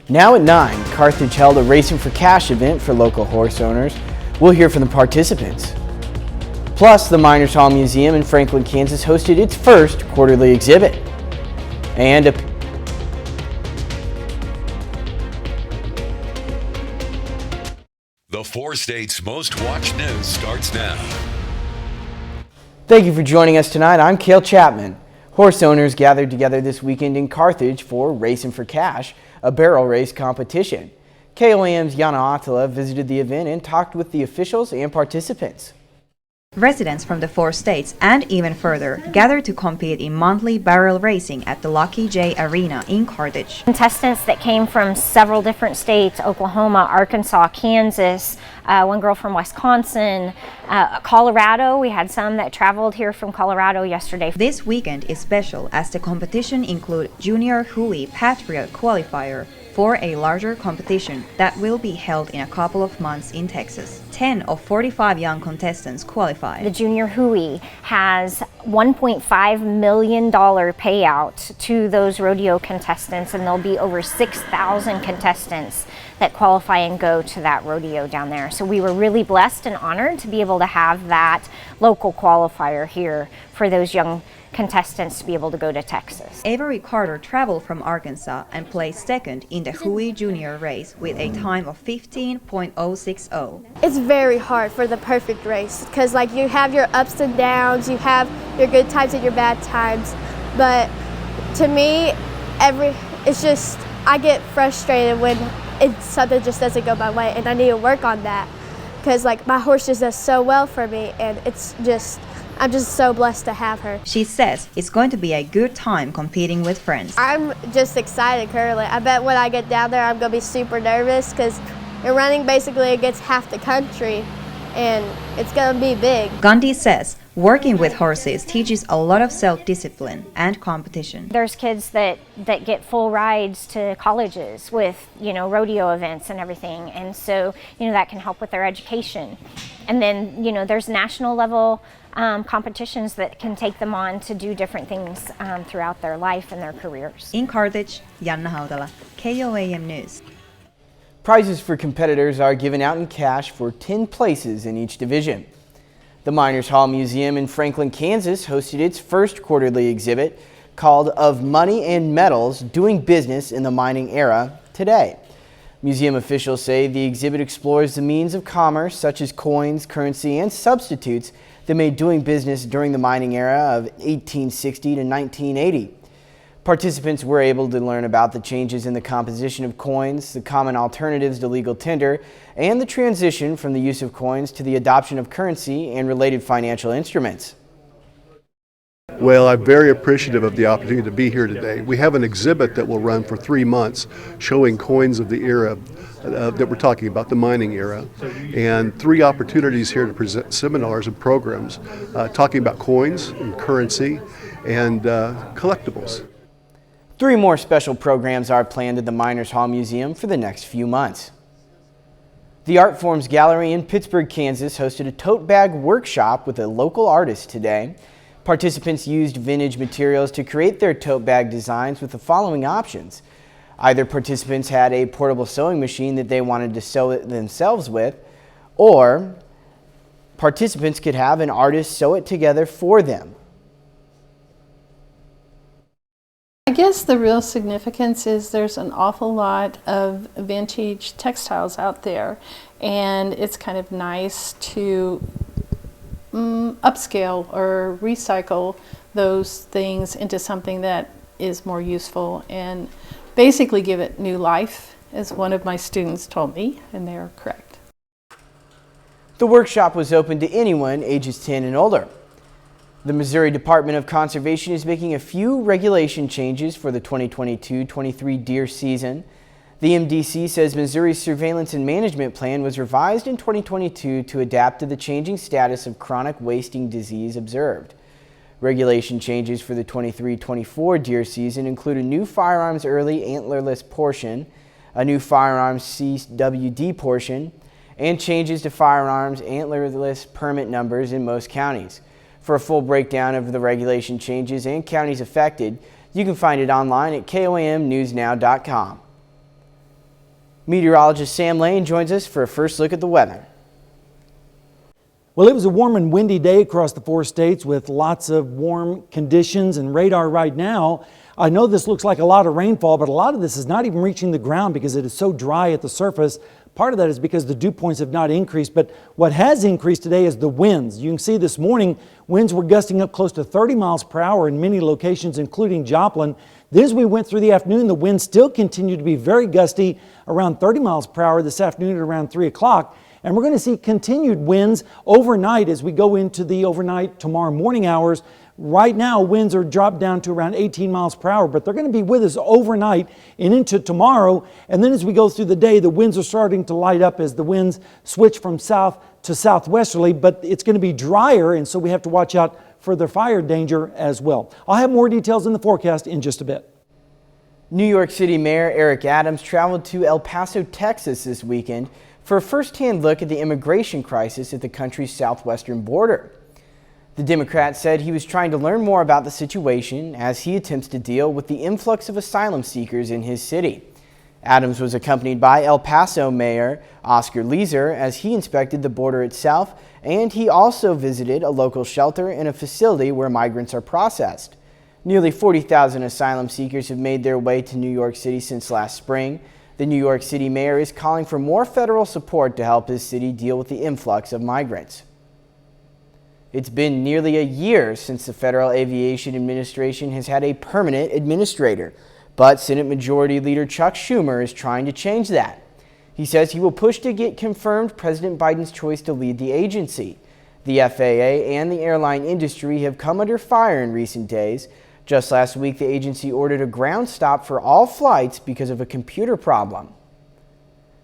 Now at 9, Carthage held a Racing for Cash event for local horse owners. We'll hear from the participants. Plus, the Miners Hall Museum in Franklin, Kansas hosted its first quarterly exhibit. And The 4 states' most watched news starts now. Thank you for joining us tonight. I'm Cale Chapman. Horse owners gathered together this weekend in Carthage for Racing for Cash, a barrel race competition. KOAM's Yana Attila visited the event and talked with the officials and participants. Residents from the 4 states and even further gathered to compete in monthly barrel racing at the Lucky J Arena in Carthage. Contestants that came from several different states: Oklahoma, Arkansas, Kansas, one girl from Wisconsin, Colorado. We had some that traveled here from Colorado yesterday. This weekend is special as the competition includes Junior Hui Patriot Qualifier for a larger competition that will be held in a couple of months in Texas. 10 of 45 young contestants qualified. The Junior Hui has $1.5 million payout to those rodeo contestants, and there'll be over 6,000 contestants that qualify and go to that rodeo down there. So we were really blessed and honored to be able to have that local qualifier here for those young contestants to be able to go to Texas. Avery Carter traveled from Arkansas and placed second in the Hui Junior race with a time of 15.060. It's very hard for the perfect race because like you have your ups and downs, you have your good times and your bad times, but to me it's just I get frustrated when something just doesn't go my way, and I need to work on that because like my horse just does so well for me, and I'm just so blessed to have her. She says it's going to be a good time competing with friends. I'm just excited currently. I bet when I get down there I'm going to be super nervous because you're running basically against half the country and it's going to be big. Gandhi says working with horses teaches a lot of self-discipline and competition. There's kids that get full rides to colleges with, rodeo events and everything. And so, that can help with their education. And then, there's national level competitions that can take them on to do different things throughout their life and their careers. In Carthage, Yana Attila, KOAM News. Prizes for competitors are given out in cash for 10 places in each division. The Miners Hall Museum in Franklin, Kansas hosted its first quarterly exhibit called Of Money and Metals, Doing Business in the Mining Era Today. Museum officials say the exhibit explores the means of commerce such as coins, currency, and substitutes that made doing business during the mining era of 1860 to 1980. Participants were able to learn about the changes in the composition of coins, the common alternatives to legal tender, and the transition from the use of coins to the adoption of currency and related financial instruments. Well, I'm very appreciative of the opportunity to be here today. We have an exhibit that will run for 3 months showing coins of the era that we're talking about, the mining era, and 3 opportunities here to present seminars and programs talking about coins and currency and collectibles. 3 more special programs are planned at the Miners Hall Museum for the next few months. The Art Forms Gallery in Pittsburgh, Kansas hosted a tote bag workshop with a local artist today. Participants used vintage materials to create their tote bag designs with the following options. Either participants had a portable sewing machine that they wanted to sew it themselves with, or participants could have an artist sew it together for them. I guess the real significance is there's an awful lot of vintage textiles out there, and it's kind of nice to upscale or recycle those things into something that is more useful and basically give it new life, as one of my students told me, and they're correct. The workshop was open to anyone ages 10 and older. The Missouri Department of Conservation is making a few regulation changes for the 2022-23 deer season. The MDC says Missouri's surveillance and management plan was revised in 2022 to adapt to the changing status of chronic wasting disease observed. Regulation changes for the 23-24 deer season include a new firearms early antlerless portion, a new firearms CWD portion, and changes to firearms antlerless permit numbers in most counties. For a full breakdown of the regulation changes and counties affected, you can find it online at KOAMnewsnow.com. Meteorologist Sam Lane joins us for a first look at the weather. Well, it was a warm and windy day across the 4 states with lots of warm conditions and radar right now. I know this looks like a lot of rainfall, but a lot of this is not even reaching the ground because it is so dry at the surface. Part of that is because the dew points have not increased, but what has increased today is the winds. You can see this morning, winds were gusting up close to 30 miles per hour in many locations, including Joplin. Then as we went through the afternoon, the winds still continued to be very gusty, around 30 miles per hour this afternoon at around 3 o'clock. And we're going to see continued winds overnight as we go into the overnight tomorrow morning hours. Right now, winds are dropped down to around 18 miles per hour, but they're going to be with us overnight and into tomorrow. And then as we go through the day, the winds are starting to light up as the winds switch from south to southwesterly, but it's going to be drier, and so we have to watch out for the fire danger as well. I'll have more details in the forecast in just a bit. New York City Mayor Eric Adams traveled to El Paso, Texas this weekend for a first-hand look at the immigration crisis at the country's southwestern border. The Democrat said he was trying to learn more about the situation as he attempts to deal with the influx of asylum seekers in his city. Adams was accompanied by El Paso Mayor Oscar Leeser as he inspected the border itself, and he also visited a local shelter and a facility where migrants are processed. Nearly 40,000 asylum seekers have made their way to New York City since last spring. The New York City mayor is calling for more federal support to help his city deal with the influx of migrants. It's been nearly a year since the Federal Aviation Administration has had a permanent administrator, but Senate Majority Leader Chuck Schumer is trying to change that. He says he will push to get confirmed President Biden's choice to lead the agency. The FAA and the airline industry have come under fire in recent days. Just last week, the agency ordered a ground stop for all flights because of a computer problem.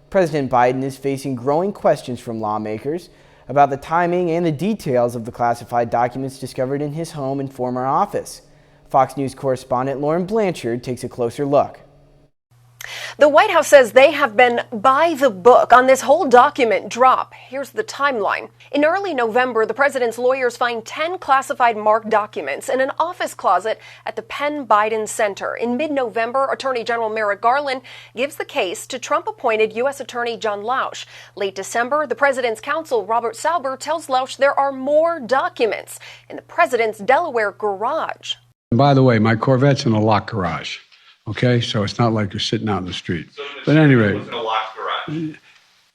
President Biden is facing growing questions from lawmakers about the timing and the details of the classified documents discovered in his home and former office. Fox News correspondent Lauren Blanchard takes a closer look. The White House says they have been by the book on this whole document drop. Here's the timeline. In early November, the president's lawyers find 10 classified marked documents in an office closet at the Penn Biden Center. In mid-November, Attorney General Merrick Garland gives the case to Trump-appointed U.S. Attorney John Lausch. Late December, the president's counsel, Robert Sauber, tells Lausch there are more documents in the president's Delaware garage. By the way, my Corvette's in a locked garage. Okay, so it's not like you're sitting out in the street. But anyway, was in a locked garage.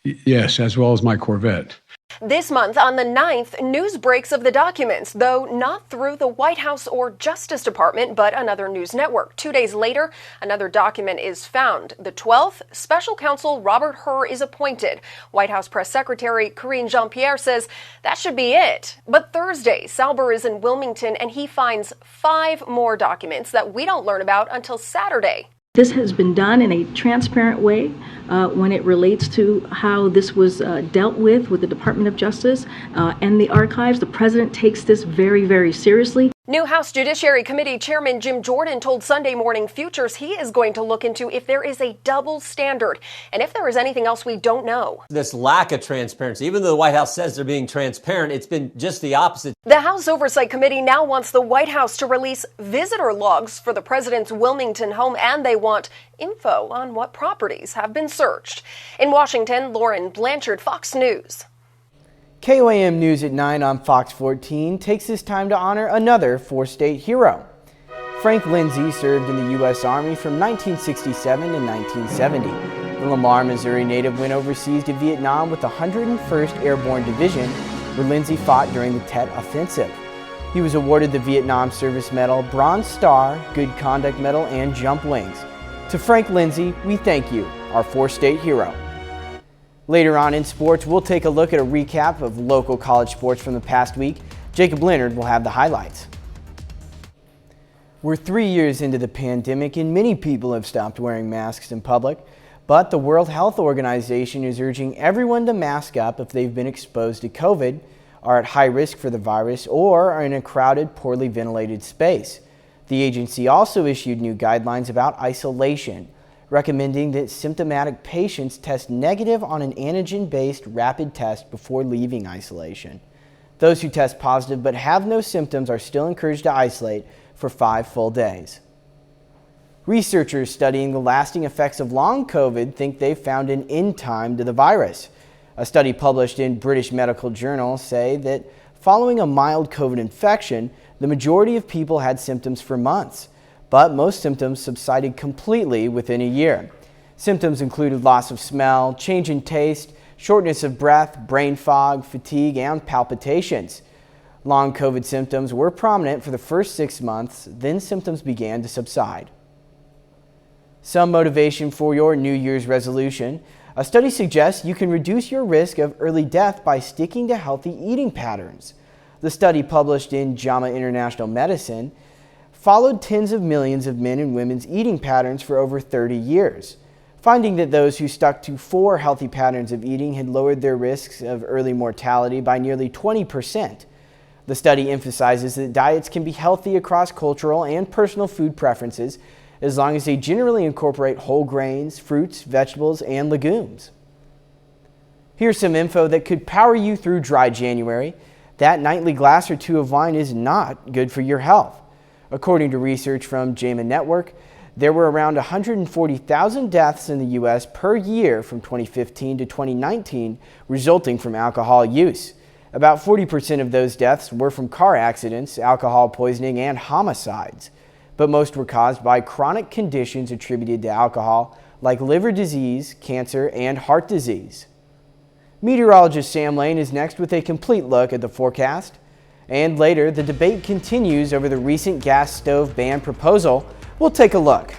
Yes, as well as my Corvette. This month, on the 9th, news breaks of the documents, though not through the White House or Justice Department, but another news network. 2 days later, another document is found. The 12th, Special Counsel Robert Hur is appointed. White House Press Secretary Karine Jean-Pierre says that should be it. But Thursday, Sauber is in Wilmington, and he finds 5 more documents that we don't learn about until Saturday. This has been done in a transparent way when it relates to how this was dealt with the Department of Justice and the archives. The president takes this very, very seriously. New House Judiciary Committee Chairman Jim Jordan told Sunday Morning Futures he is going to look into if there is a double standard and if there is anything else we don't know. This lack of transparency, even though the White House says they're being transparent, it's been just the opposite. The House Oversight Committee now wants the White House to release visitor logs for the president's Wilmington home, and they want info on what properties have been searched. In Washington, Lauren Blanchard, Fox News. KOAM News at 9 on Fox 14 takes this time to honor another 4-state hero. Frank Lindsay served in the U.S. Army from 1967 to 1970. The Lamar, Missouri native went overseas to Vietnam with the 101st Airborne Division, where Lindsay fought during the Tet Offensive. He was awarded the Vietnam Service Medal, Bronze Star, Good Conduct Medal, and Jump Wings. To Frank Lindsay, we thank you, our 4-state hero. Later on in sports, we'll take a look at a recap of local college sports from the past week. Jacob Leonard will have the highlights. We're 3 years into the pandemic and many people have stopped wearing masks in public, but the World Health Organization is urging everyone to mask up if they've been exposed to COVID, are at high risk for the virus, or are in a crowded, poorly ventilated space. The agency also issued new guidelines about isolation, recommending that symptomatic patients test negative on an antigen-based rapid test before leaving isolation. Those who test positive but have no symptoms are still encouraged to isolate for 5 full days. Researchers studying the lasting effects of long COVID think they've found an end time to the virus. A study published in British Medical Journal say that following a mild COVID infection, the majority of people had symptoms for months, but most symptoms subsided completely within a year. Symptoms included loss of smell, change in taste, shortness of breath, brain fog, fatigue, and palpitations. Long COVID symptoms were prominent for the first 6 months, then symptoms began to subside. Some motivation for your New Year's resolution. A study suggests you can reduce your risk of early death by sticking to healthy eating patterns. The study, published in JAMA International Medicine, followed tens of millions of men and women's eating patterns for over 30 years, finding that those who stuck to 4 healthy patterns of eating had lowered their risks of early mortality by nearly 20%. The study emphasizes that diets can be healthy across cultural and personal food preferences as long as they generally incorporate whole grains, fruits, vegetables, and legumes. Here's some info that could power you through dry January. That nightly glass or 2 of wine is not good for your health. According to research from JAMA Network, there were around 140,000 deaths in the U.S. per year from 2015 to 2019 resulting from alcohol use. About 40% of those deaths were from car accidents, alcohol poisoning, and homicides. But most were caused by chronic conditions attributed to alcohol, like liver disease, cancer, and heart disease. Meteorologist Sam Lane is next with a complete look at the forecast. And later, the debate continues over the recent gas stove ban proposal. We'll take a look.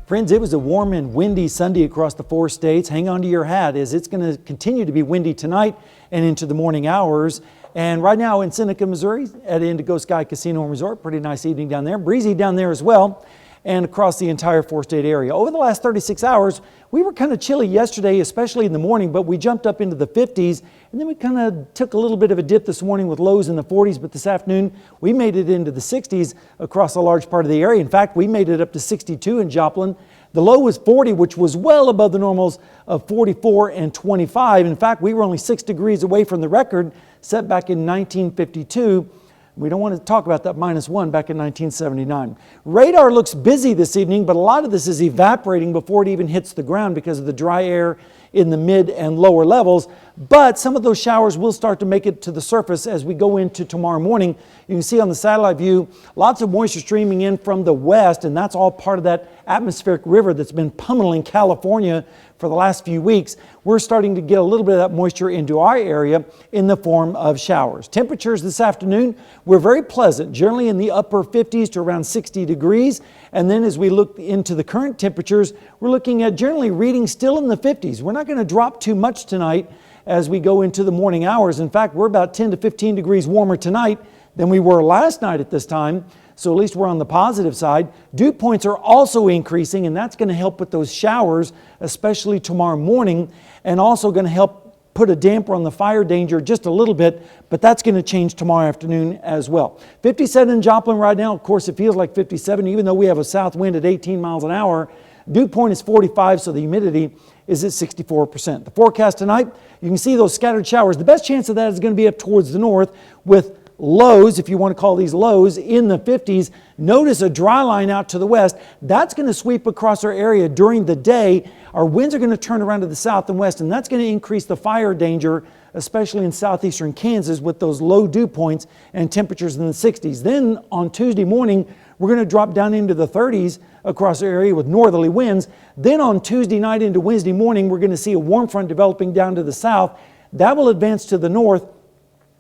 Friends, it was a warm and windy Sunday across the 4 states. Hang on to your hat, as it's going to continue to be windy tonight and into the morning hours. And right now in Seneca, Missouri, at Indigo Sky Casino and Resort, pretty nice evening down there. Breezy down there as well, and across the entire 4-state area. Over the last 36 hours, we were kind of chilly yesterday, especially in the morning, but we jumped up into the 50s, and then we kind of took a little bit of a dip this morning with lows in the 40s, but this afternoon we made it into the 60s across a large part of the area. In fact, we made it up to 62 in Joplin. The low was 40, which was well above the normals of 44 and 25. In fact, we were only 6 degrees away from the record set back in 1952. We don't want to talk about that -1 back in 1979. Radar looks busy this evening, but a lot of this is evaporating before it even hits the ground because of the dry air in the mid and lower levels. But some of those showers will start to make it to the surface as we go into tomorrow morning. You can see on the satellite view, lots of moisture streaming in from the west, and that's all part of that atmospheric river that's been pummeling California for the last few weeks. We're starting to get a little bit of that moisture into our area in the form of showers. Temperatures this afternoon were very pleasant, generally in the upper 50s to around 60 degrees. And then as we look into the current temperatures, we're looking at generally readings still in the 50s. We're not going to drop too much tonight as we go into the morning hours. In fact, we're about 10 to 15 degrees warmer tonight than we were last night at this time. So at least we're on the positive side. Dew points are also increasing, and that's going to help with those showers, especially tomorrow morning, and also going to help put a damper on the fire danger just a little bit, but that's going to change tomorrow afternoon as well. 57 in Joplin right now. Of course, it feels like 57, even though we have a south wind at 18 miles an hour. Dew point is 45, so the humidity is at 64%. The forecast tonight, you can see those scattered showers. The best chance of that is going to be up towards the north with lows, if you want to call these lows, in the 50s. Notice a dry line out to the west. That's going to sweep across our area during the day. Our winds are going to turn around to the south and west, and that's going to increase the fire danger, especially in southeastern Kansas with those low dew points and temperatures in the 60s. Then on Tuesday morning, we're going to drop down into the 30s across our area with northerly winds. Then on Tuesday night into Wednesday morning, we're going to see a warm front developing down to the south. That will advance to the north.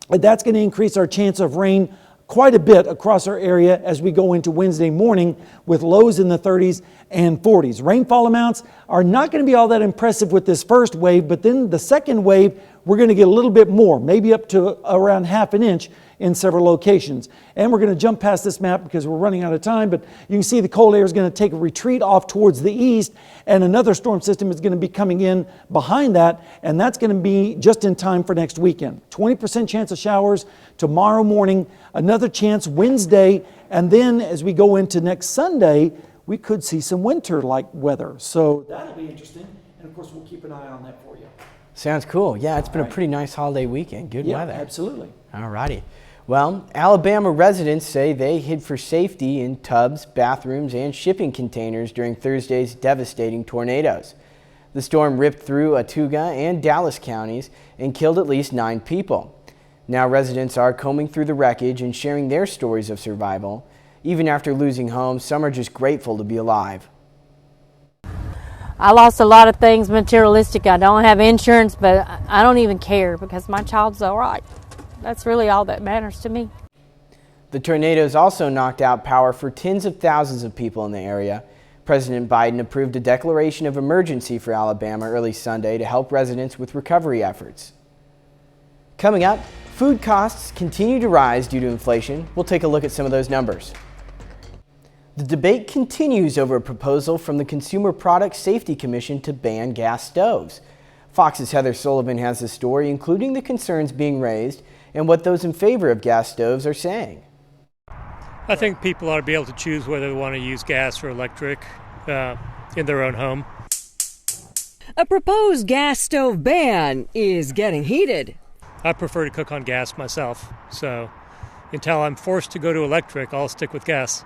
That's going to increase our chance of rain quite a bit across our area as we go into Wednesday morning with lows in the 30s and 40s. Rainfall amounts are not going to be all that impressive with this first wave, but then the second wave, we're going to get a little bit more, maybe up to around ½ an inch in several locations. And we're going to jump past this map because we're running out of time, but you can see the cold air is going to take a retreat off towards the east, and another storm system is going to be coming in behind that, and that's going to be just in time for next weekend. 20% chance of showers tomorrow morning, another chance Wednesday, and then as we go into next Sunday, we could see some winter-like weather. So that'll be interesting, and of course we'll keep an eye on that for you. Sounds cool. Yeah, it's been a pretty nice holiday weekend. Good weather. Absolutely. All righty. Well, Alabama residents say they hid for safety in tubs, bathrooms, and shipping containers during Thursday's devastating tornadoes. The storm ripped through Autauga and Dallas counties and killed at least 9 people. Now residents are combing through the wreckage and sharing their stories of survival. Even after losing homes, some are just grateful to be alive. I lost a lot of things materialistic. I don't have insurance, but I don't even care because my child's all right. That's really all that matters to me. The tornadoes also knocked out power for tens of thousands of people in the area. President Biden approved a declaration of emergency for Alabama early Sunday to help residents with recovery efforts. Coming up, food costs continue to rise due to inflation. We'll take a look at some of those numbers. The debate continues over a proposal from the Consumer Product Safety Commission to ban gas stoves. Fox's Heather Sullivan has the story, including the concerns being raised and what those in favor of gas stoves are saying. I think people ought to be able to choose whether they want to use gas or electric in their own home. A proposed gas stove ban is getting heated. I prefer to cook on gas myself, so until I'm forced to go to electric, I'll stick with gas.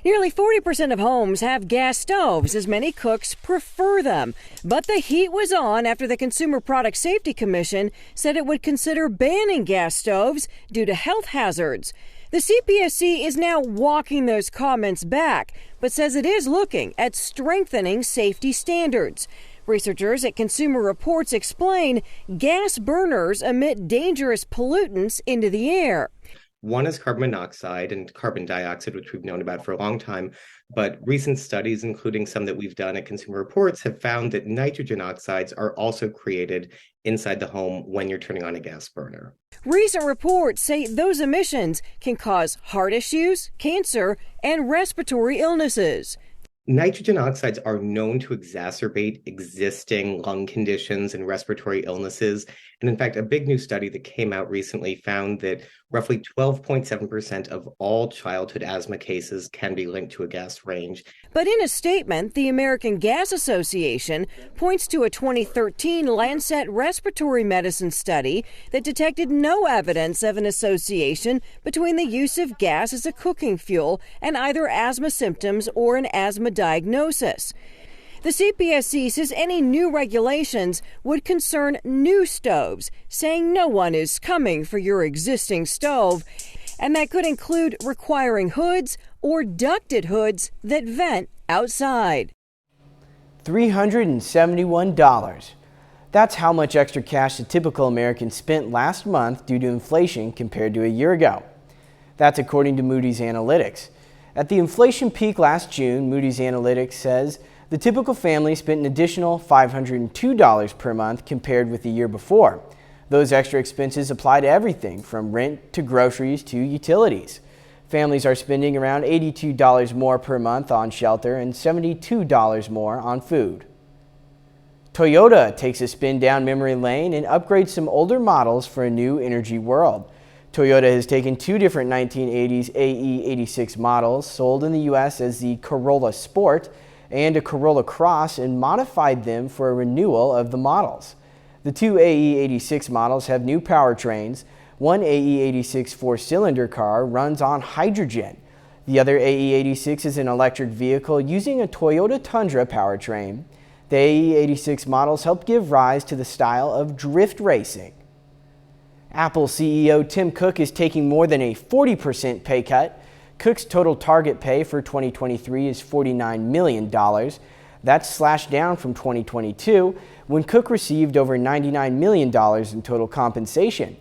Nearly 40% of homes have gas stoves, as many cooks prefer them. But the heat was on after the Consumer Product Safety Commission said it would consider banning gas stoves due to health hazards. The CPSC is now walking those comments back, but says it is looking at strengthening safety standards. Researchers at Consumer Reports explain gas burners emit dangerous pollutants into the air. One is carbon monoxide and carbon dioxide, which we've known about for a long time. But recent studies, including some that we've done at Consumer Reports, have found that nitrogen oxides are also created inside the home when you're turning on a gas burner. Recent reports say those emissions can cause heart issues, cancer, and respiratory illnesses. Nitrogen oxides are known to exacerbate existing lung conditions and respiratory illnesses. And in fact, a big new study that came out recently found that roughly 12.7% of all childhood asthma cases can be linked to a gas range. But in a statement, the American Gas Association points to a 2013 Lancet respiratory medicine study that detected no evidence of an association between the use of gas as a cooking fuel and either asthma symptoms or an asthma diagnosis. The CPSC says any new regulations would concern new stoves, saying no one is coming for your existing stove, and that could include requiring hoods or ducted hoods that vent outside. $371. That's how much extra cash the typical American spent last month due to inflation compared to a year ago. That's according to Moody's Analytics. At the inflation peak last June, Moody's Analytics says the typical family spent an additional $502 per month compared with the year before. Those extra expenses apply to everything from rent to groceries to utilities. Families are spending around $82 more per month on shelter and $72 more on food. Toyota takes a spin down memory lane and upgrades some older models for a new energy world. Toyota has taken 2 different 1980s AE86 models sold in the U.S. as the Corolla Sport and a Corolla Cross and modified them for a renewal of the models. The 2 AE86 models have new powertrains. One AE86 4-cylinder car runs on hydrogen. The other AE86 is an electric vehicle using a Toyota Tundra powertrain. The AE86 models help give rise to the style of drift racing. Apple CEO Tim Cook is taking more than a 40% pay cut. Cook's total target pay for 2023 is $49 million. That's slashed down from 2022, when Cook received over $99 million in total compensation.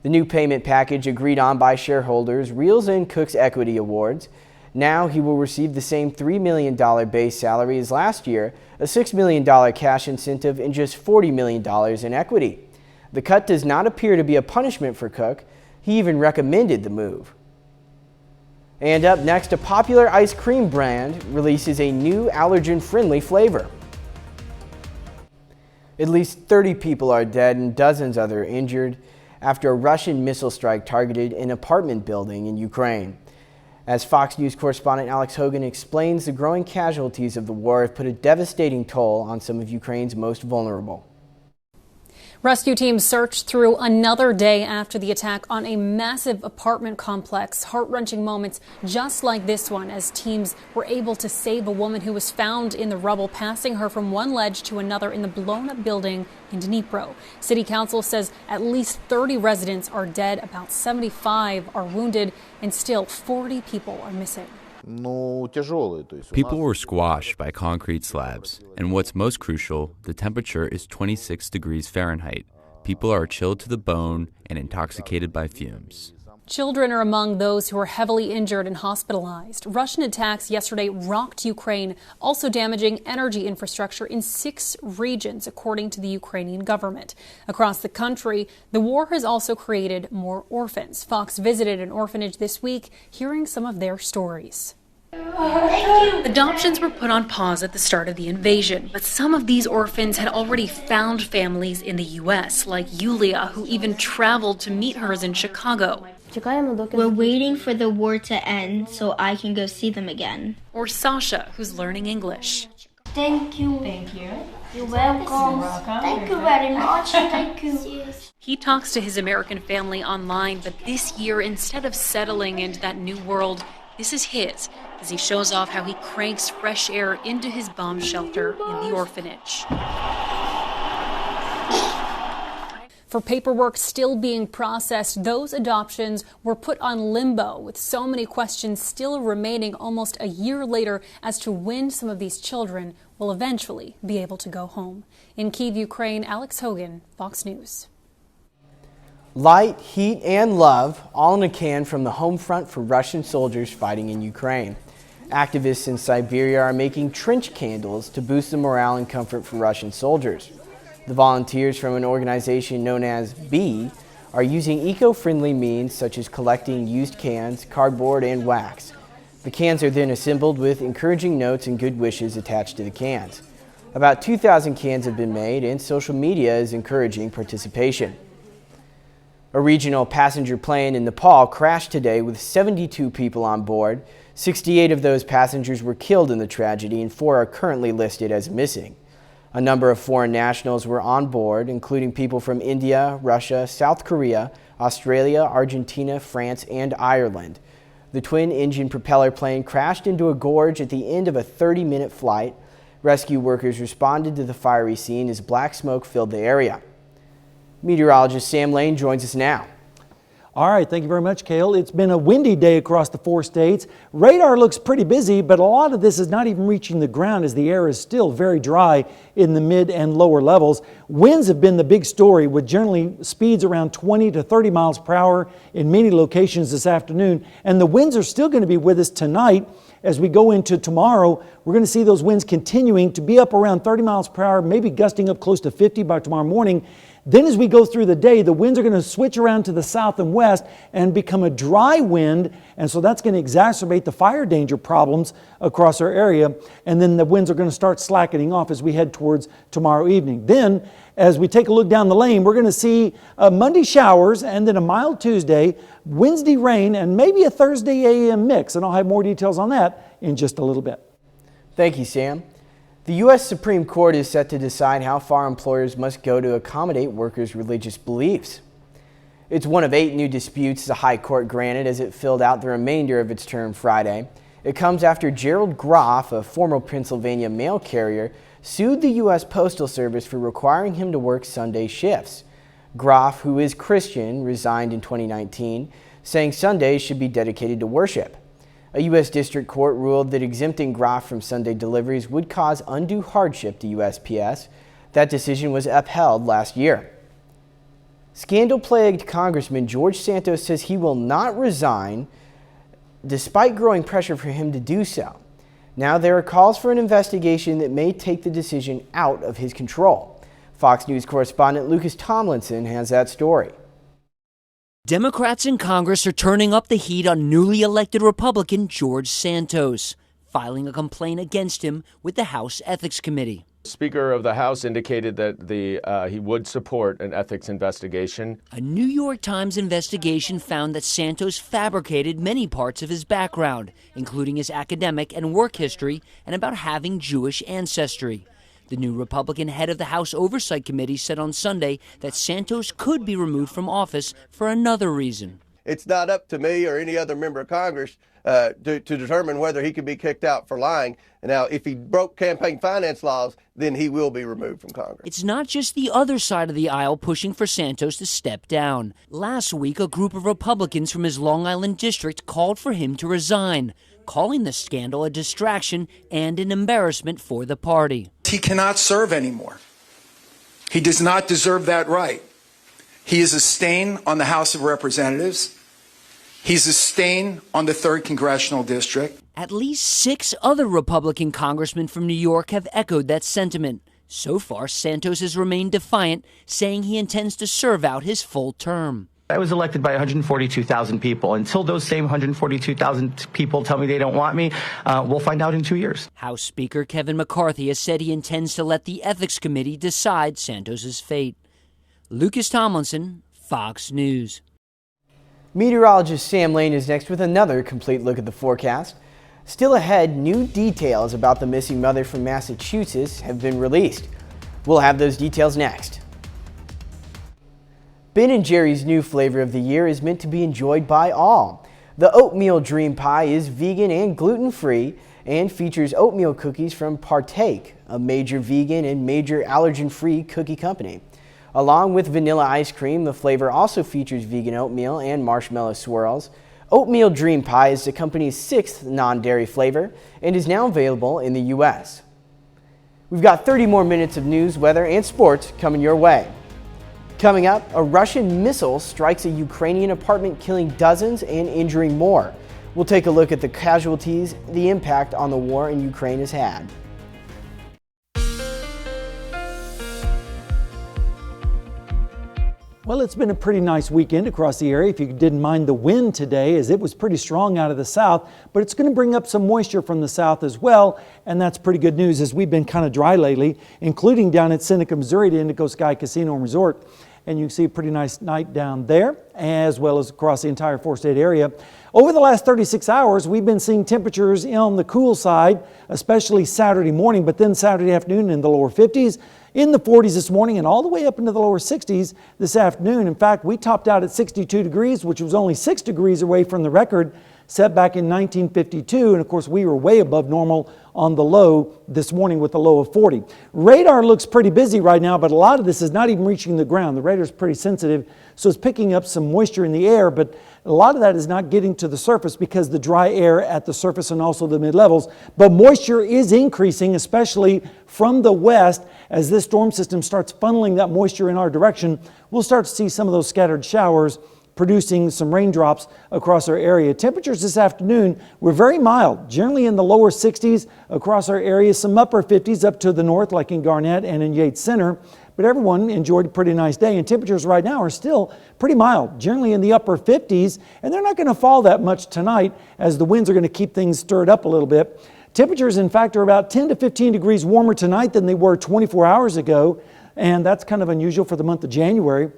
The new payment package agreed on by shareholders reels in Cook's equity awards. Now he will receive the same $3 million base salary as last year, a $6 million cash incentive, and just $40 million in equity. The cut does not appear to be a punishment for Cook. He even recommended the move. And up next, a popular ice cream brand releases a new allergen-friendly flavor. At least 30 people are dead and dozens other injured after a Russian missile strike targeted an apartment building in Ukraine. As Fox News correspondent Alex Hogan explains, the growing casualties of the war have put a devastating toll on some of Ukraine's most vulnerable. Rescue teams searched through another day after the attack on a massive apartment complex. Heart-wrenching moments just like this one as teams were able to save a woman who was found in the rubble, passing her from one ledge to another in the blown-up building in Dnipro. City Council says at least 30 residents are dead, about 75 are wounded, and still 40 people are missing. People were squashed by concrete slabs, and what's most crucial, the temperature is 26 degrees Fahrenheit. People are chilled to the bone and intoxicated by fumes. Children are among those who are heavily injured and hospitalized. Russian attacks yesterday rocked Ukraine, also damaging energy infrastructure in 6 regions, according to the Ukrainian government. Across the country, the war has also created more orphans. Fox visited an orphanage this week, hearing some of their stories. Adoptions were put on pause at the start of the invasion, but some of these orphans had already found families in the U.S., like Yulia, who even traveled to meet hers in Chicago. We're waiting for the war to end so I can go see them again. Or Sasha, who's learning English. Thank you. Thank you. You're welcome. Thank you very much. Thank you. He talks to his American family online, but this year, instead of settling into that new world, this is his, as he shows off how he cranks fresh air into his bomb shelter in the orphanage. For paperwork still being processed, those adoptions were put on limbo, with so many questions still remaining almost a year later as to when some of these children will eventually be able to go home. In Kyiv, Ukraine, Alex Hogan, Fox News. Light, heat, and love, all in a can from the home front for Russian soldiers fighting in Ukraine. Activists in Siberia are making trench candles to boost the morale and comfort for Russian soldiers. The volunteers from an organization known as B are using eco-friendly means such as collecting used cans, cardboard, and wax. The cans are then assembled with encouraging notes and good wishes attached to the cans. About 2,000 cans have been made, and social media is encouraging participation. A regional passenger plane in Nepal crashed today with 72 people on board. 68 of those passengers were killed in the tragedy, and 4 are currently listed as missing. A number of foreign nationals were on board, including people from India, Russia, South Korea, Australia, Argentina, France, and Ireland. The twin-engine propeller plane crashed into a gorge at the end of a 30-minute flight. Rescue workers responded to the fiery scene as black smoke filled the area. Meteorologist Sam Lane joins us now. All right, thank you very much, Cale. It's been a windy day across the 4 states. Radar looks pretty busy, but a lot of this is not even reaching the ground as the air is still very dry in the mid and lower levels. Winds have been the big story, with generally speeds around 20 to 30 miles per hour in many locations this afternoon. And the winds are still going to be with us tonight. As we go into tomorrow, we're going to see those winds continuing to be up around 30 miles per hour, maybe gusting up close to 50 by tomorrow morning. Then as we go through the day, the winds are going to switch around to the south and west and become a dry wind. And so that's going to exacerbate the fire danger problems across our area. And then the winds are going to start slackening off as we head towards tomorrow evening. Then, as we take a look down the lane, we're going to see Monday showers and then a mild Tuesday, Wednesday rain, and maybe a Thursday AM mix. And I'll have more details on that in just a little bit. Thank you, Sam. The U.S. Supreme Court is set to decide how far employers must go to accommodate workers' religious beliefs. It's one of 8 new disputes the High Court granted as it filled out the remainder of its term Friday. It comes after Gerald Groff, a former Pennsylvania mail carrier, sued the U.S. Postal Service for requiring him to work Sunday shifts. Groff, who is Christian, resigned in 2019, saying Sundays should be dedicated to worship. A U.S. District Court ruled that exempting Groff from Sunday deliveries would cause undue hardship to USPS. That decision was upheld last year. Scandal-plagued Congressman George Santos says he will not resign despite growing pressure for him to do so. Now there are calls for an investigation that may take the decision out of his control. Fox News correspondent Lucas Tomlinson has that story. Democrats in Congress are turning up the heat on newly elected Republican George Santos, filing a complaint against him with the House Ethics Committee. Speaker of the House indicated that he would support an ethics investigation. A New York Times investigation found that Santos fabricated many parts of his background, including his academic and work history and about having Jewish ancestry. The new Republican head of the House Oversight Committee said on Sunday that Santos could be removed from office for another reason. It's not up to me or any other member of Congress to determine whether he can be kicked out for lying. Now, if he broke campaign finance laws, then he will be removed from Congress. It's not just the other side of the aisle pushing for Santos to step down. Last week, a group of Republicans from his Long Island district called for him to resign, calling the scandal a distraction and an embarrassment for the party. He cannot serve anymore. He does not deserve that right. He is a stain on the House of Representatives. He's a stain on the 3rd Congressional District. At least 6 other Republican congressmen from New York have echoed that sentiment. So far, Santos has remained defiant, saying he intends to serve out his full term. I was elected by 142,000 people. Until those same 142,000 people tell me they don't want me, we'll find out in 2 years. House Speaker Kevin McCarthy has said he intends to let the Ethics Committee decide Santos's fate. Lucas Tomlinson, Fox News. Meteorologist Sam Lane is next with another complete look at the forecast. Still ahead, new details about the missing mother from Massachusetts have been released. We'll have those details next. Ben & Jerry's new flavor of the year is meant to be enjoyed by all. The Oatmeal Dream Pie is vegan and gluten-free and features oatmeal cookies from Partake, a major vegan and major allergen-free cookie company. Along with vanilla ice cream, the flavor also features vegan oatmeal and marshmallow swirls. Oatmeal Dream Pie is the company's 6th non-dairy flavor and is now available in the U.S. We've got 30 more minutes of news, weather, and sports coming your way. Coming up, a Russian missile strikes a Ukrainian apartment, killing dozens and injuring more. We'll take a look at the casualties the impact on the war in Ukraine has had. Well, it's been a pretty nice weekend across the area, if you didn't mind the wind today, as it was pretty strong out of the south, but it's going to bring up some moisture from the south as well, and that's pretty good news as we've been kind of dry lately, including down at Seneca, Missouri, the Indigo Sky Casino and Resort. And you can see a pretty nice night down there, as well as across the entire four-state area. Over the last 36 hours, we've been seeing temperatures on the cool side, especially Saturday morning, but then Saturday afternoon in the lower 50s, in the 40s this morning, and all the way up into the lower 60s this afternoon. In fact, we topped out at 62 degrees, which was only 6 degrees away from the record set back in 1952. And of course, we were way above normal on the low this morning with a low of 40. Radar looks pretty busy right now, but a lot of this is not even reaching the ground. The radar is pretty sensitive, so it's picking up some moisture in the air, but a lot of that is not getting to the surface because the dry air at the surface and also the mid-levels. But moisture is increasing, especially from the west. As this storm system starts funneling that moisture in our direction, we'll start to see some of those scattered showers producing some raindrops across our area. Temperatures this afternoon were very mild, generally in the lower 60s across our area, some upper 50s up to the north like in Garnett and in Yates Center. But everyone enjoyed a pretty nice day, and temperatures right now are still pretty mild, generally in the upper 50s, and they're not going to fall that much tonight as the winds are going to keep things stirred up a little bit. Temperatures, in fact, are about 10 to 15 degrees warmer tonight than they were 24 hours ago, and that's kind of unusual for the month of January.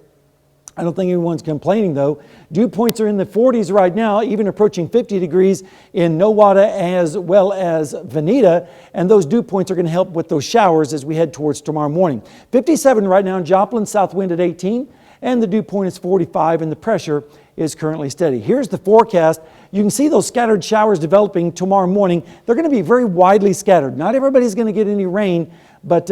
I don't think anyone's complaining, though. Dew points are in the 40s right now, even approaching 50 degrees in Nowata as well as Veneta, and those dew points are going to help with those showers as we head towards tomorrow morning. 57 right now in Joplin, south wind at 18, and the dew point is 45, and the pressure is currently steady. Here's the forecast. You can see those scattered showers developing tomorrow morning. They're going to be very widely scattered. Not everybody's going to get any rain, but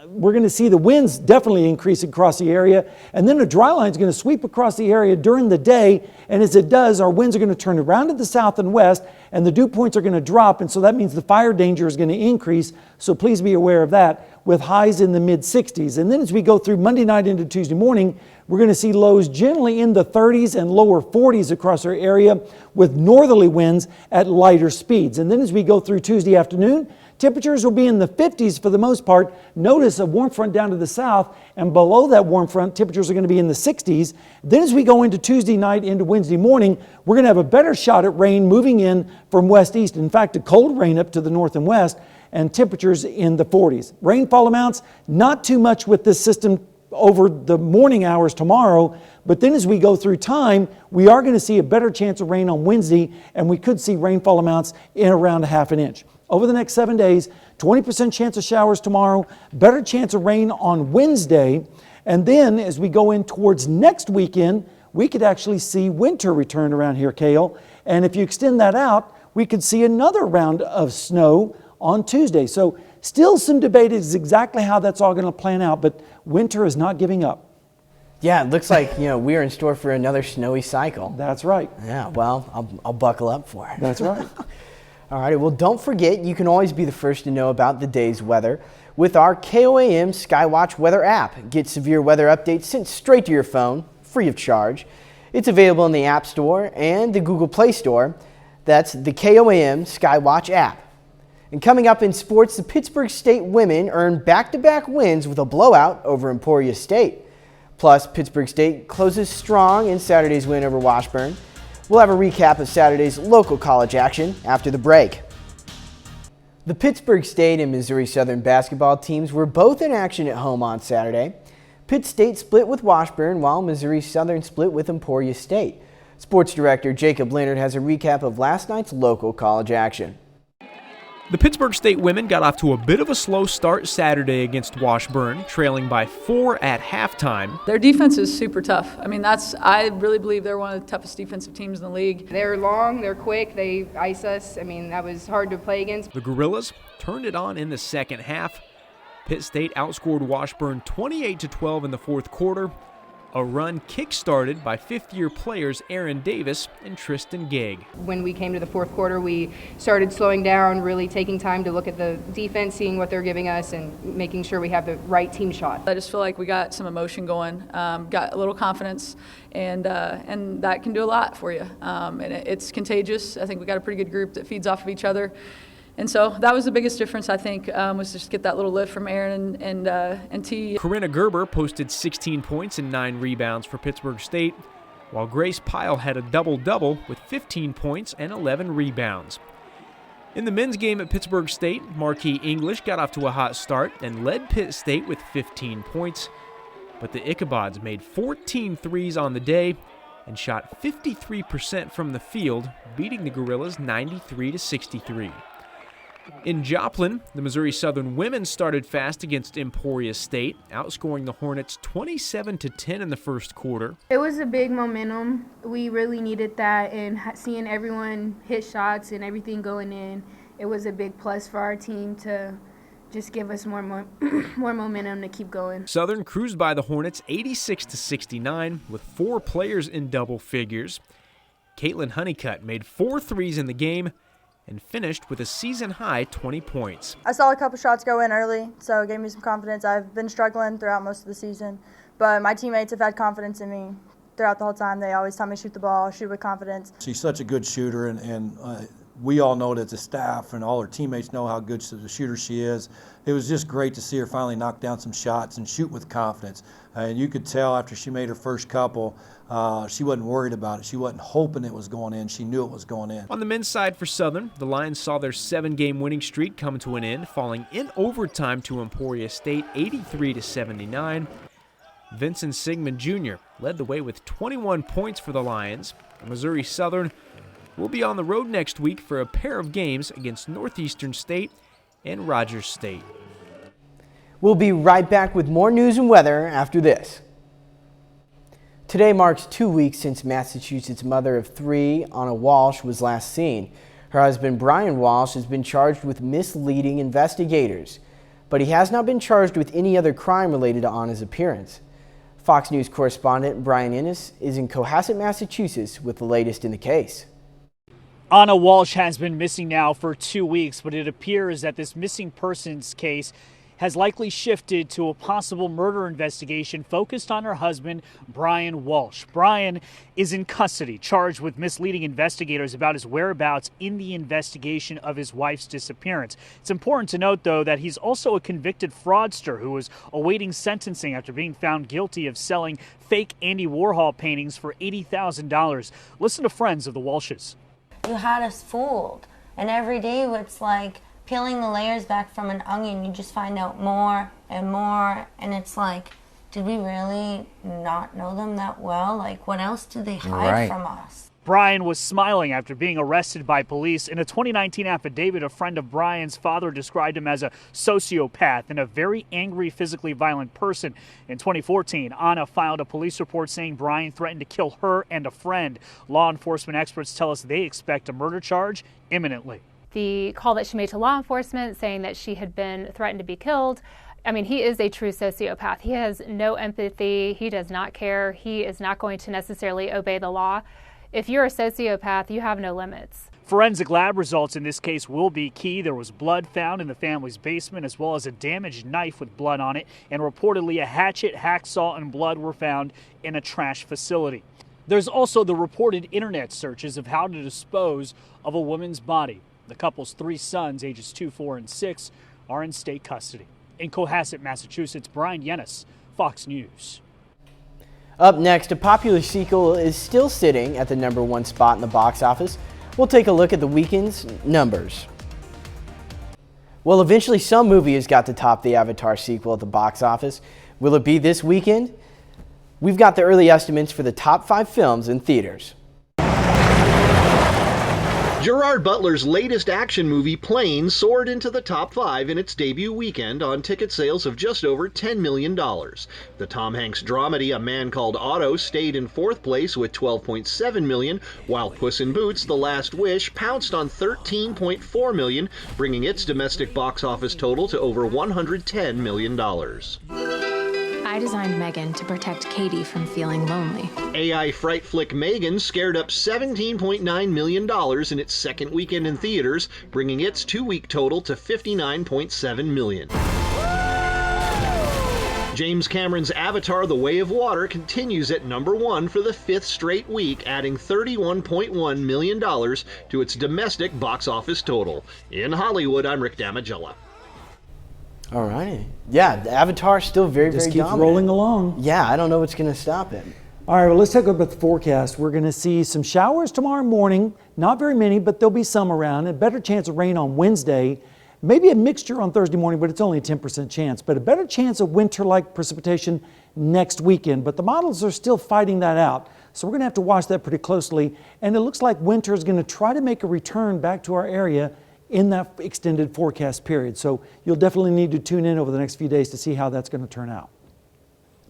we're going to see the winds definitely increase across the area, and then a dry line is going to sweep across the area during the day, and as it does, our winds are going to turn around to the south and west, and the dew points are going to drop, and so that means the fire danger is going to increase, so please be aware of that, with highs in the mid-60s. And then as we go through Monday night into Tuesday morning, we're going to see lows generally in the 30s and lower 40s across our area with northerly winds at lighter speeds. And then as we go through Tuesday afternoon, temperatures will be in the 50s for the most part. Notice a warm front down to the south, and below that warm front, temperatures are going to be in the 60s. Then as we go into Tuesday night into Wednesday morning, we're going to have a better shot at rain moving in from west-east. In fact, a cold rain up to the north and west, and temperatures in the 40s. Rainfall amounts, not too much with this system over the morning hours tomorrow, But then as we go through time, we are going to see a better chance of rain on Wednesday, and we could see rainfall amounts in around a half an inch. Over the next 7 days, 20% chance of showers tomorrow, better chance of rain on Wednesday, and then as we go in towards next weekend, we could actually see winter return around here, Cale. And if you extend that out, we could see another round of snow on Tuesday. So still some debate is exactly how that's all going to plan out, but winter is not giving up. Yeah, it looks like, we're in store for another snowy cycle. That's right. Yeah, well, I'll buckle up for it. That's right. All right, well, don't forget, you can always be the first to know about the day's weather with our KOAM Skywatch weather app. Get severe weather updates sent straight to your phone, free of charge. It's available in the App Store and the Google Play Store. That's the KOAM Skywatch app. And coming up in sports, the Pittsburgh State women earned back-to-back wins with a blowout over Emporia State. Plus, Pittsburgh State closes strong in Saturday's win over Washburn. We'll have a recap of Saturday's local college action after the break. The Pittsburgh State and Missouri Southern basketball teams were both in action at home on Saturday. Pitt State split with Washburn while Missouri Southern split with Emporia State. Sports Director Jacob Leonard has a recap of last night's local college action. The Pittsburgh State women got off to a bit of a slow start Saturday against Washburn, trailing by 4 at halftime. Their defense is super tough. I mean, I really believe they're one of the toughest defensive teams in the league. They're long, they're quick, they ice us. I mean, that was hard to play against. The Gorillas turned it on in the second half. Pitt State outscored Washburn 28-12 in the fourth quarter. A run kick-started by fifth-year players Aaron Davis and Tristan Gegg. When we came to the fourth quarter, we started slowing down, really taking time to look at the defense, seeing what they're giving us, and making sure we have the right team shot. I just feel like we got some emotion going, got a little confidence, and that can do a lot for you. And it's contagious. I think we got a pretty good group that feeds off of each other. And so that was the biggest difference, I think, was just get that little lift from Aaron and T. Corinna Gerber posted 16 points and 9 rebounds for Pittsburgh State, while Grace Pyle had a double-double with 15 points and 11 rebounds. In the men's game at Pittsburgh State, Marquis English got off to a hot start and led Pitt State with 15 points. But the Ichabods made 14 threes on the day and shot 53% from the field, beating the Gorillas 93-63. In Joplin, the Missouri Southern women started fast against Emporia State, outscoring the Hornets 27-10 in the first quarter. It was a big momentum. We really needed that, and seeing everyone hit shots and everything going in, it was a big plus for our team to just give us more momentum to keep going. Southern cruised by the Hornets 86-69 with 4 players in double figures. Caitlin Honeycutt made 4 threes in the game and finished with a season-high 20 points. I saw a couple shots go in early, so it gave me some confidence. I've been struggling throughout most of the season, but my teammates have had confidence in me throughout the whole time. They always tell me shoot the ball, shoot with confidence. She's such a good shooter, and we all know it as a staff, and all her teammates know how good of a shooter she is. It was just great to see her finally knock down some shots and shoot with confidence. And you could tell after she made her first couple, she wasn't worried about it. She wasn't hoping it was going in. She knew it was going in. On the men's side for Southern, the Lions saw their 7-game winning streak come to an end, falling in overtime to Emporia State 83-79. Vincent Sigmund Jr. led the way with 21 points for the Lions. Missouri Southern will be on the road next week for a pair of games against Northeastern State and Rogers State. We'll be right back with more news and weather after this. Today marks 2 weeks since Massachusetts mother of 3, Anna Walsh, was last seen. Her husband, Brian Walsh, has been charged with misleading investigators, but he has not been charged with any other crime related to Anna's appearance. Fox News correspondent Brian Innes is in Cohasset, Massachusetts with the latest in the case. Anna Walsh has been missing now for 2 weeks, but it appears that this missing persons case has likely shifted to a possible murder investigation focused on her husband, Brian Walsh. Brian is in custody, charged with misleading investigators about his whereabouts in the investigation of his wife's disappearance. It's important to note, though, that he's also a convicted fraudster who is awaiting sentencing after being found guilty of selling fake Andy Warhol paintings for $80,000. Listen to friends of the Walshes. You had us fooled, and every day it's like peeling the layers back from an onion. You just find out more and more, and it's like, did we really not know them that well? Like, what else did they hide from us? Brian was smiling after being arrested by police. In a 2019 affidavit, a friend of Brian's father described him as a sociopath and a very angry, physically violent person. In 2014, Anna filed a police report saying Brian threatened to kill her and a friend. Law enforcement experts tell us they expect a murder charge imminently. The call that she made to law enforcement saying that she had been threatened to be killed, I mean, he is a true sociopath. He has no empathy. He does not care. He is not going to necessarily obey the law. If you're a sociopath, you have no limits. Forensic lab results in this case will be key. There was blood found in the family's basement, as well as a damaged knife with blood on it, and reportedly a hatchet, hacksaw, and blood were found in a trash facility. There's also the reported internet searches of how to dispose of a woman's body. The couple's 3 sons, ages 2, 4, and 6, are in state custody. In Cohasset, Massachusetts, Brian Yennis, Fox News. Up next, a popular sequel is still sitting at the #1 spot in the box office. We'll take a look at the weekend's numbers. Well, eventually some movie has got to top the Avatar sequel at the box office. Will it be this weekend? We've got the early estimates for the top 5 films in theaters. Gerard Butler's latest action movie, Plane, soared into the top 5 in its debut weekend on ticket sales of just over $10 million. The Tom Hanks dramedy A Man Called Otto stayed in 4th place with $12.7 million, while Puss in Boots: The Last Wish pounced on $13.4 million, bringing its domestic box office total to over $110 million. I designed Megan to protect Katie from feeling lonely. AI fright flick Megan scared up $17.9 million in its second weekend in theaters, bringing its 2-week total to $59.7 million. James Cameron's Avatar: The Way of Water continues at #1 for the 5th straight week, adding $31.1 million to its domestic box office total. In Hollywood, I'm Rick Damigella. All right. Yeah, the Avatar still very Just keeps dominant. rolling along. Yeah, I don't know what's going to stop it. All right, well, let's take a look at the forecast. We're going to see some showers tomorrow morning. Not very many, but there'll be some around. A better chance of rain on Wednesday. Maybe a mixture on Thursday morning, but it's only a 10% chance. But a better chance of winter-like precipitation next weekend. But the models are still fighting that out. So we're going to have to watch that pretty closely. And it looks like winter is going to try to make a return back to our area in that extended forecast period. So you'll definitely need to tune in over the next few days to see how that's going to turn out.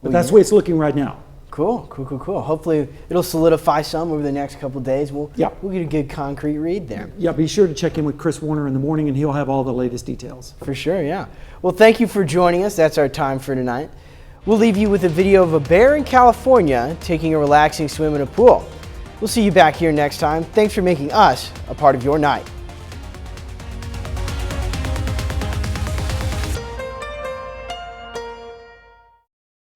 But that's the way it's looking right now. Cool. Hopefully it'll solidify some over the next couple of days. We'll get a good concrete read there. Yeah, be sure to check in with Chris Warner in the morning and he'll have all the latest details. For sure, yeah. Well, thank you for joining us. That's our time for tonight. We'll leave you with a video of a bear in California taking a relaxing swim in a pool. We'll see you back here next time. Thanks for making us a part of your night.